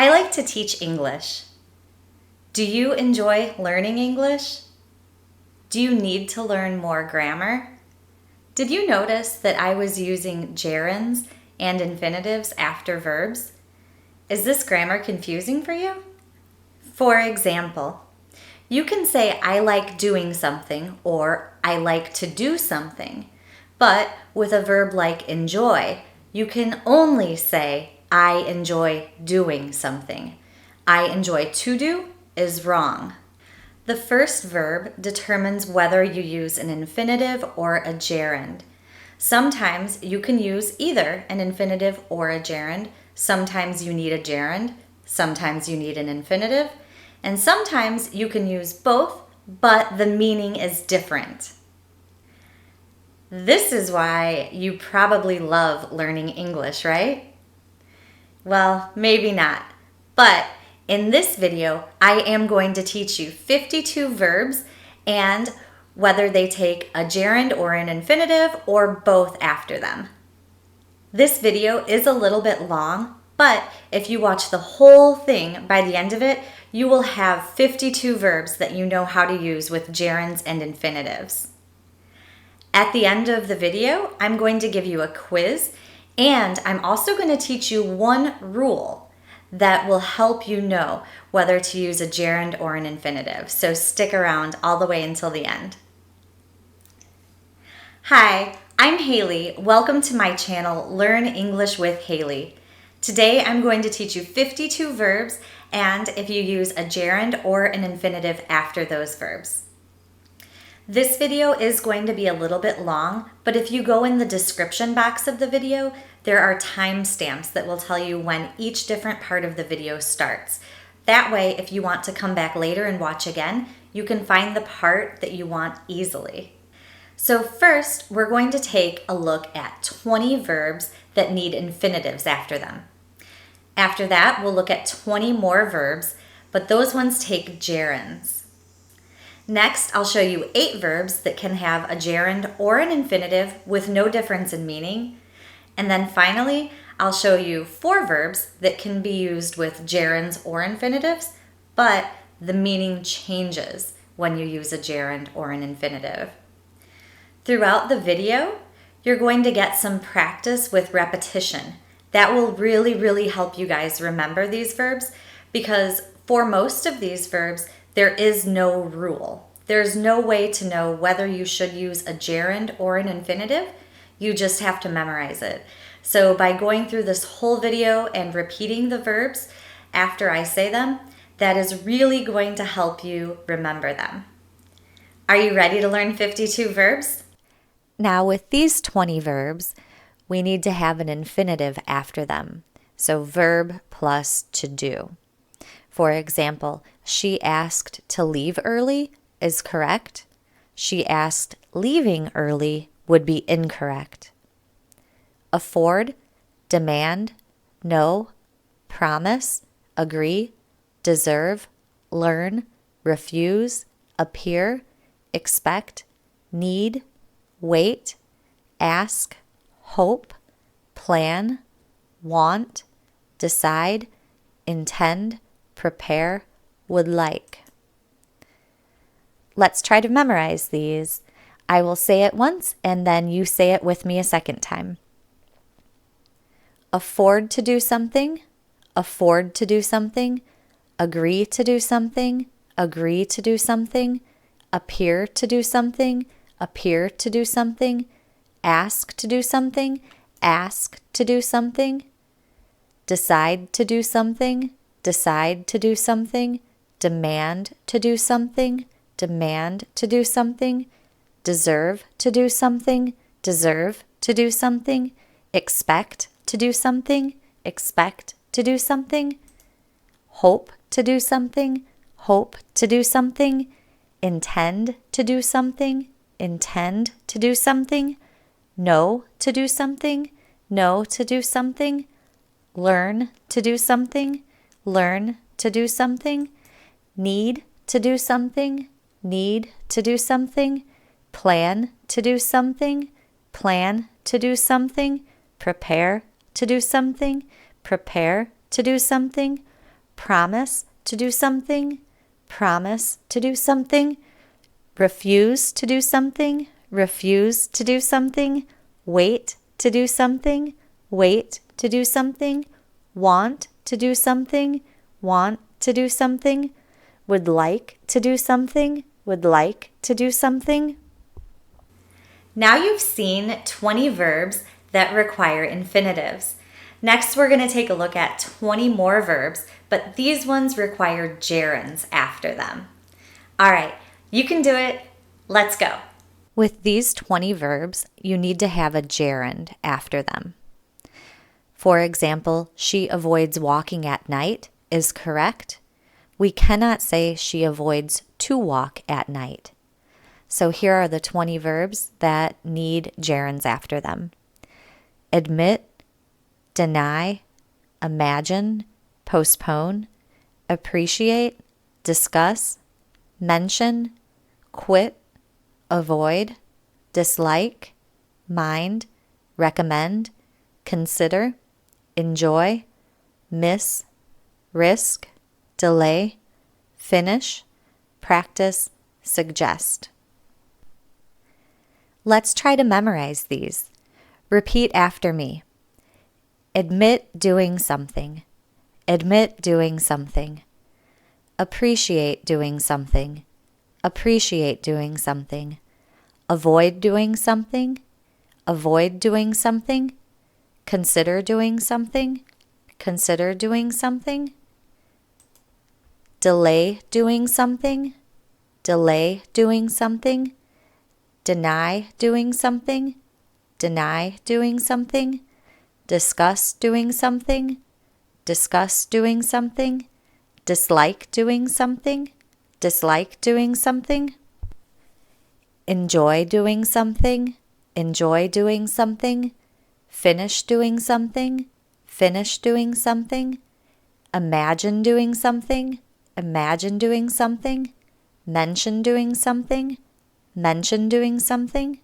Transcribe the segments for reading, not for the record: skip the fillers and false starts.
I like to teach English. Do you enjoy learning English? Do you need to learn more grammar? Did you notice that I was using gerunds and infinitives after verbs? Is this grammar confusing for you? For example, you can say I like doing something or I like to do something, but with a verb like enjoy, you can only say I enjoy doing something. I enjoy to do is wrong. The first verb determines whether you use an infinitive or a gerund. Sometimes you can use either an infinitive or a gerund. Sometimes you need a gerund. Sometimes you need an infinitive. And sometimes you can use both, but the meaning is different. This is why you probably love learning English, right? Well, maybe not. But in this video, I am going to teach you 52 verbs and whether they take a gerund or an infinitive or both after them. This video is a little bit long, but if you watch the whole thing, by the end of it, you will have 52 verbs that you know how to use with gerunds and infinitives. At the end of the video, I'm going to give you a quiz, and I'm also going to teach you one rule that will help you know whether to use a gerund or an infinitive. So stick around all the way until the end. Hi, I'm Hailee. Welcome to my channel, Learn English with Hailee. Today I'm going to teach you 52 verbs and if you use a gerund or an infinitive after those verbs. This video is going to be a little bit long, but if you go in the description box of the video, there are timestamps that will tell you when each different part of the video starts. That way, if you want to come back later and watch again, you can find the part that you want easily. So first, we're going to take a look at 20 verbs that need infinitives after them. After that, we'll look at 20 more verbs, but those ones take gerunds. Next, I'll show you 8 verbs that can have a gerund or an infinitive with no difference in meaning. And then finally, I'll show you 4 verbs that can be used with gerunds or infinitives, but the meaning changes when you use a gerund or an infinitive. Throughout the video, you're going to get some practice with repetition. That will really help you guys remember these verbs because for most of these verbs, there is no rule. There's no way to know whether you should use a gerund or an infinitive. You just have to memorize it. So by going through this whole video and repeating the verbs after I say them, that is really going to help you remember them. Are you ready to learn 52 verbs? Now with these 20 verbs, we need to have an infinitive after them. So verb plus to do. For example, she asked to leave early is correct. She asked leaving early would be incorrect. Afford, demand, know, promise, agree, deserve, learn, refuse, appear, expect, need, wait, ask, hope, plan, want, decide, intend, prepare, would like. Let's try to memorize these. I will say it once and then you say it with me a second time. Afford to do something, afford to do something, agree to do something, agree to do something, appear to do something, appear to do something, ask to do something, ask to do something, decide to do something, decide to do something, demand to do something, demand to do something, deserve to do something, deserve to do something, expect to do something, expect to do something, hope to do something, hope to do something, intend to do something, intend to do something, know to do something, know to do something, learn to do something, learn to do something, need to do something, need to do something, plan to do something, plan to do something, prepare to do something, prepare to do something, promise to do something, promise to do something, refuse to do something, refuse to do something, wait to do something, wait to do something, want to do something, want to do something, would like to do something, would like to do something. Now you've seen 20 verbs that require infinitives. Next, we're going to take a look at 20 more verbs, but these ones require gerunds after them. All right, you can do it. Let's go. With these 20 verbs, you need to have a gerund after them. For example, she avoids walking at night is correct. We cannot say she avoids to walk at night. So here are the 20 verbs that need gerunds after them. Admit, deny, imagine, postpone, appreciate, discuss, mention, quit, avoid, dislike, mind, recommend, consider, enjoy, miss, risk, delay, finish, practice, suggest. Let's try to memorize these. Repeat after me. Admit doing something. Admit doing something. Appreciate doing something. Appreciate doing something. Avoid doing something. Avoid doing something. Consider doing something. Consider doing something. Delay doing something. Delay doing something. Deny doing something. Deny doing something. Discuss doing something. Discuss doing something. Dislike doing something. Dislike doing something. Enjoy doing something. Enjoy doing something. Finish doing something. Finish doing something. Imagine doing something. Imagine doing something. Mention doing something. Mention doing something.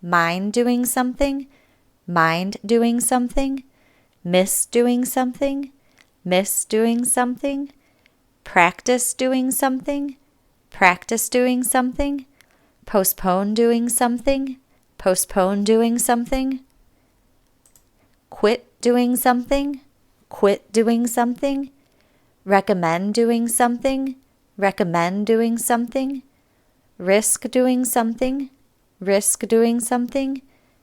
Mind doing something. Mind doing something. Miss doing something. Miss doing something. Practice doing something. Practice doing something. Postpone doing something. Postpone doing something. Quit doing something. Quit doing something. Recommend doing something. Recommend doing something. Risk doing something. Risk doing something.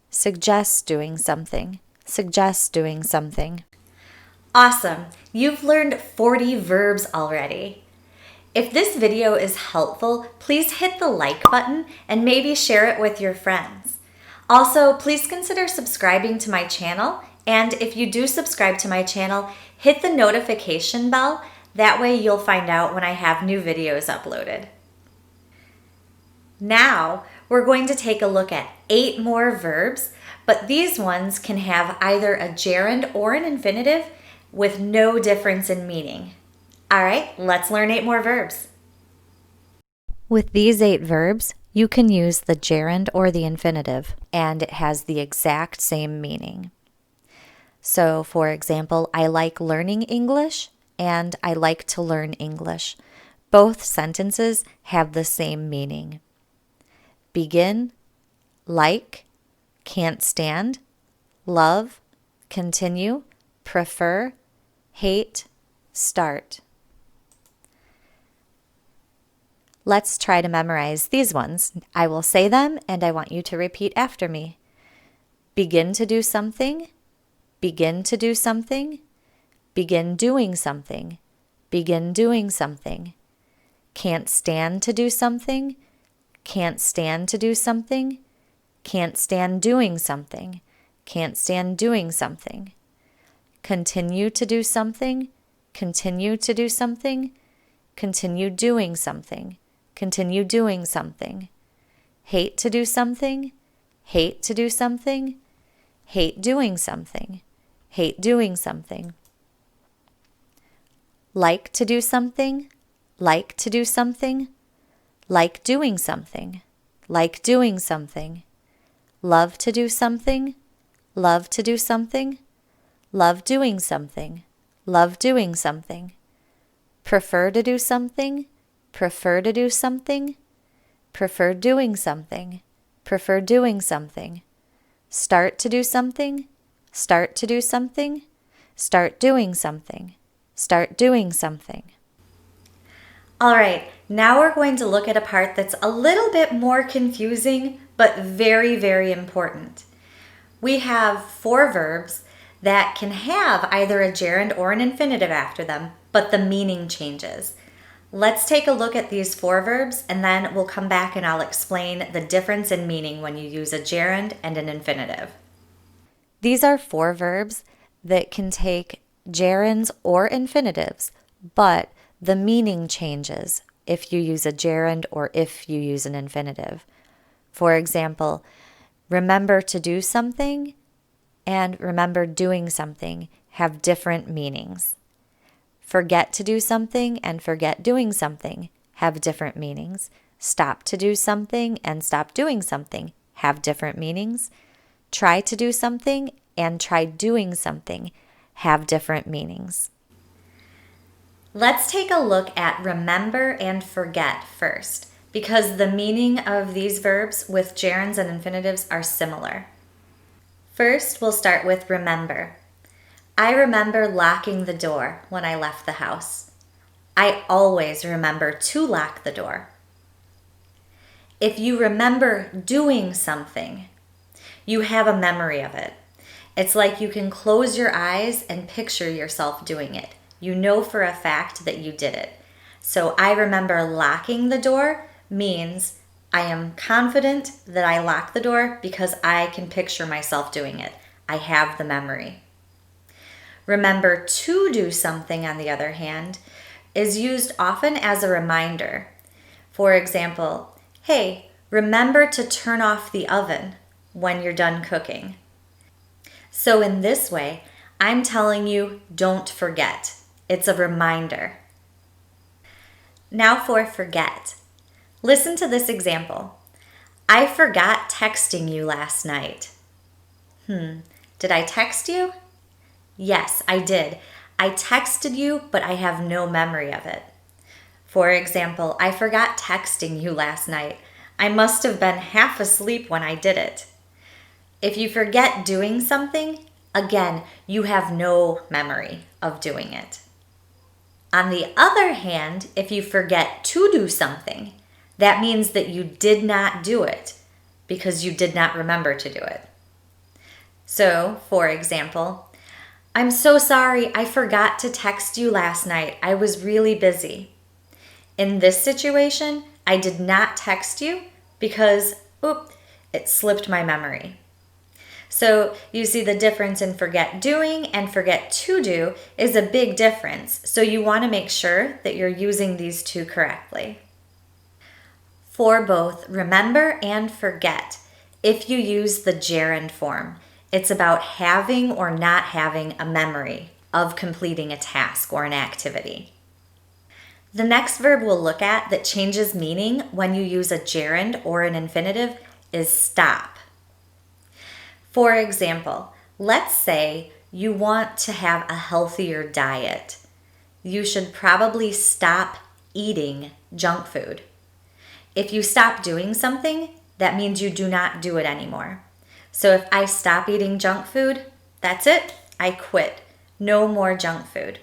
Suggest doing something. Suggest doing something. Awesome! You've learned 40 verbs already. If this video is helpful, please hit the like button and maybe share it with your friends. Also, please consider subscribing to my channel, and if you do subscribe to my channel, hit the notification bell. That way you'll find out when I have new videos uploaded. Now, we're going to take a look at 8 more verbs, but these ones can have either a gerund or an infinitive with no difference in meaning. All right, let's learn 8 more verbs. With these 8 verbs, you can use the gerund or the infinitive, and it has the exact same meaning. So, for example, I like learning English and I like to learn English. Both sentences have the same meaning. Begin, like, can't stand, love, continue, prefer, hate, start. Let's try to memorize these ones. I will say them and I want you to repeat after me. Begin to do something, begin to do something, begin doing something, begin doing something. Can't stand to do something, can't stand to do something, can't stand doing something, can't stand doing something. Continue to do something, continue to do something, continue doing something, continue doing something. Hate to do something, hate to do something, hate doing something, hate doing something. Like to do something, like to do something, like doing something, like doing something. Love to do something, love to do something, love doing something, love doing something. Prefer to do something, prefer to do something. Prefer doing something, prefer doing something. Start to do something, start to do something. Start doing something, start doing something. All right, now we're going to look at a part that's a little bit more confusing, but very, very important. We have 4 verbs that can have either a gerund or an infinitive after them, but the meaning changes. Let's take a look at these 4 verbs, and then we'll come back and I'll explain the difference in meaning when you use a gerund and an infinitive. These are 4 verbs that can take gerunds or infinitives, but the meaning changes if you use a gerund or if you use an infinitive. For example, remember to do something and remember doing something have different meanings. Forget to do something and forget doing something have different meanings. Stop to do something and stop doing something have different meanings. Try to do something and try doing something have different meanings. Let's take a look at remember and forget first, because the meaning of these verbs with gerunds and infinitives are similar. First, we'll start with remember. I remember locking the door when I left the house. I always remember to lock the door. If you remember doing something, you have a memory of it. It's like you can close your eyes and picture yourself doing it. You know for a fact that you did it. So I remember locking the door means I am confident that I locked the door because I can picture myself doing it. I have the memory. Remember to do something, on the other hand, is used often as a reminder. For example, hey, remember to turn off the oven when you're done cooking. So in this way, I'm telling you, don't forget. It's a reminder. Now for forget. Listen to this example. I forgot texting you last night. Did I text you? Yes, I did. I texted you, but I have no memory of it. For example, I forgot texting you last night. I must have been half asleep when I did it. If you forget doing something, again, you have no memory of doing it. On the other hand, if you forget to do something, that means that you did not do it because you did not remember to do it. So, for example, I'm so sorry, I forgot to text you last night. I was really busy. In this situation, I did not text you because, it slipped my memory. So you see the difference in forget doing and forget to do is a big difference. So you want to make sure that you're using these two correctly. For both remember and forget, if you use the gerund form, it's about having or not having a memory of completing a task or an activity. The next verb we'll look at that changes meaning when you use a gerund or an infinitive is stop. For example, let's say you want to have a healthier diet. You should probably stop eating junk food. If you stop doing something, that means you do not do it anymore. So if I stop eating junk food, that's it. I quit. No more junk food.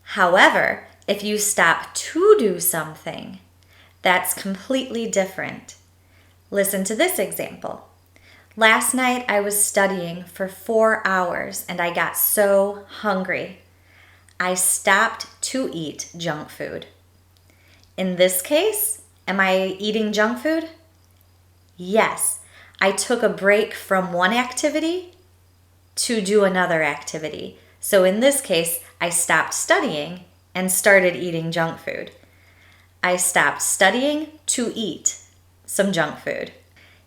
However, if you stop to do something, that's completely different. Listen to this example. Last night I was studying for 4 hours and I got so hungry. I stopped to eat junk food. In this case, am I eating junk food? Yes, I took a break from one activity to do another activity. So in this case, I stopped studying and started eating junk food. I stopped studying to eat some junk food.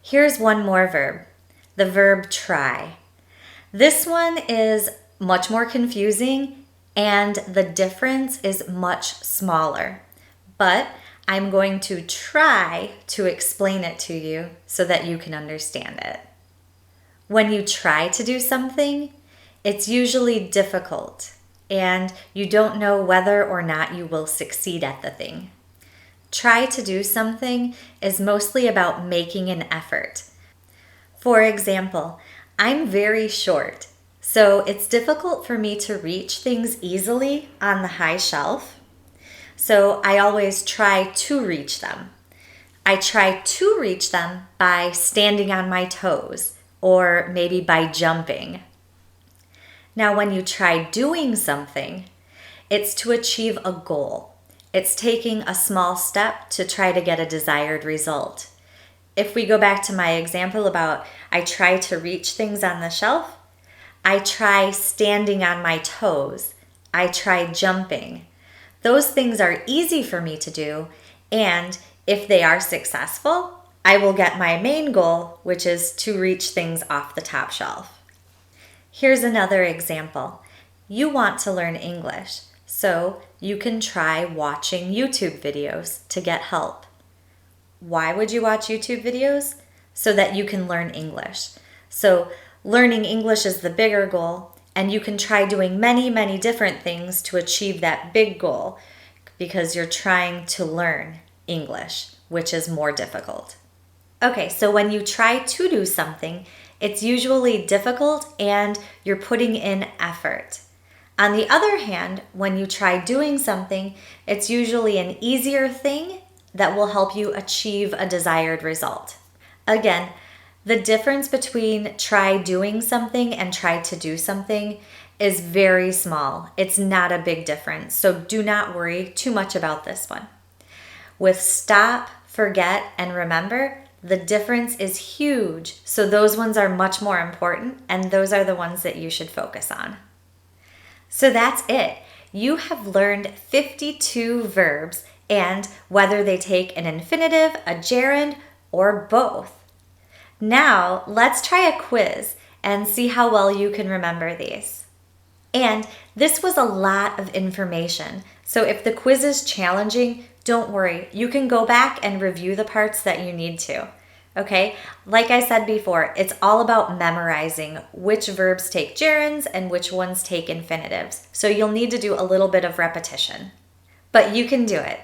Here's one more verb, the verb try. This one is much more confusing and the difference is much smaller. But I'm going to try to explain it to you so that you can understand it. When you try to do something, it's usually difficult, and you don't know whether or not you will succeed at the thing. Try to do something is mostly about making an effort. For example, I'm very short, so it's difficult for me to reach things easily on the high shelf. So I always try to reach them. I try to reach them by standing on my toes or maybe by jumping. Now, when you try doing something, it's to achieve a goal. It's taking a small step to try to get a desired result. If we go back to my example about I try to reach things on the shelf, I try standing on my toes. I try jumping. Those things are easy for me to do, and if they are successful, I will get my main goal, which is to reach things off the top shelf. Here's another example. You want to learn English, so you can try watching YouTube videos to get help. Why would you watch YouTube videos? So that you can learn English. So learning English is the bigger goal, and you can try doing many, many different things to achieve that big goal because you're trying to learn English, which is more difficult. Okay, so when you try to do something, it's usually difficult and you're putting in effort. On the other hand, when you try doing something, it's usually an easier thing that will help you achieve a desired result. Again, the difference between try doing something and try to do something is very small. It's not a big difference, so do not worry too much about this one. With stop, forget, and remember, the difference is huge, so those ones are much more important, and those are the ones that you should focus on. So that's it. You have learned 52 verbs, and whether they take an infinitive, a gerund, or both. Now, let's try a quiz and see how well you can remember these. And this was a lot of information, so if the quiz is challenging, don't worry. You can go back and review the parts that you need to. Okay? Like I said before, it's all about memorizing which verbs take gerunds and which ones take infinitives. So you'll need to do a little bit of repetition. But you can do it.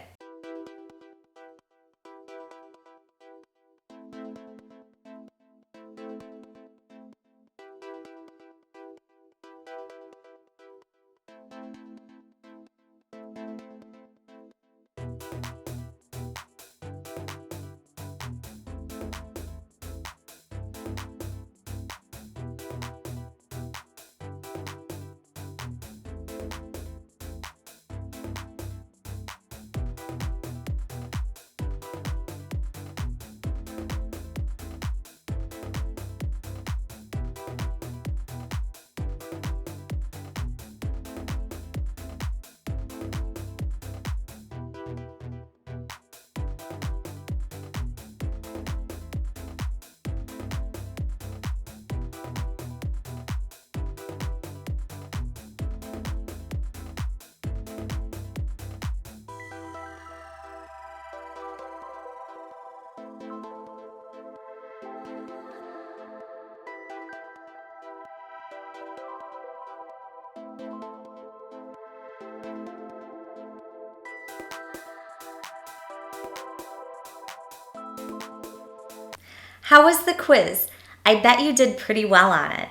How was the quiz? I bet you did pretty well on it.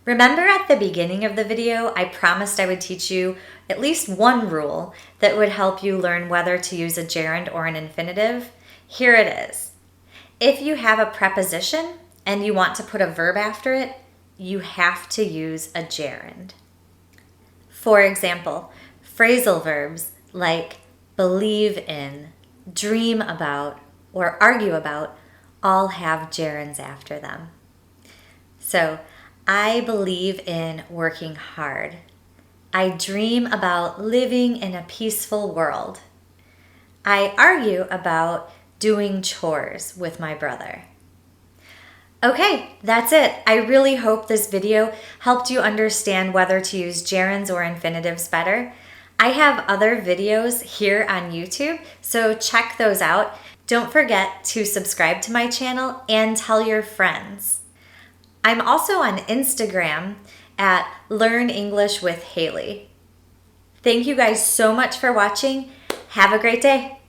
Remember at the beginning of the video, I promised I would teach you at least one rule that would help you learn whether to use a gerund or an infinitive? Here it is. If you have a preposition and you want to put a verb after it, you have to use a gerund. For example, phrasal verbs like believe in, dream about, or argue about all have gerunds after them. So, I believe in working hard. I dream about living in a peaceful world. I argue about doing chores with my brother. Okay, that's it. I really hope this video helped you understand whether to use gerunds or infinitives better. I have other videos here on YouTube, so check those out. Don't forget to subscribe to my channel and tell your friends. I'm also on Instagram, at Learn English with Hailee. Thank you guys so much for watching. Have a great day.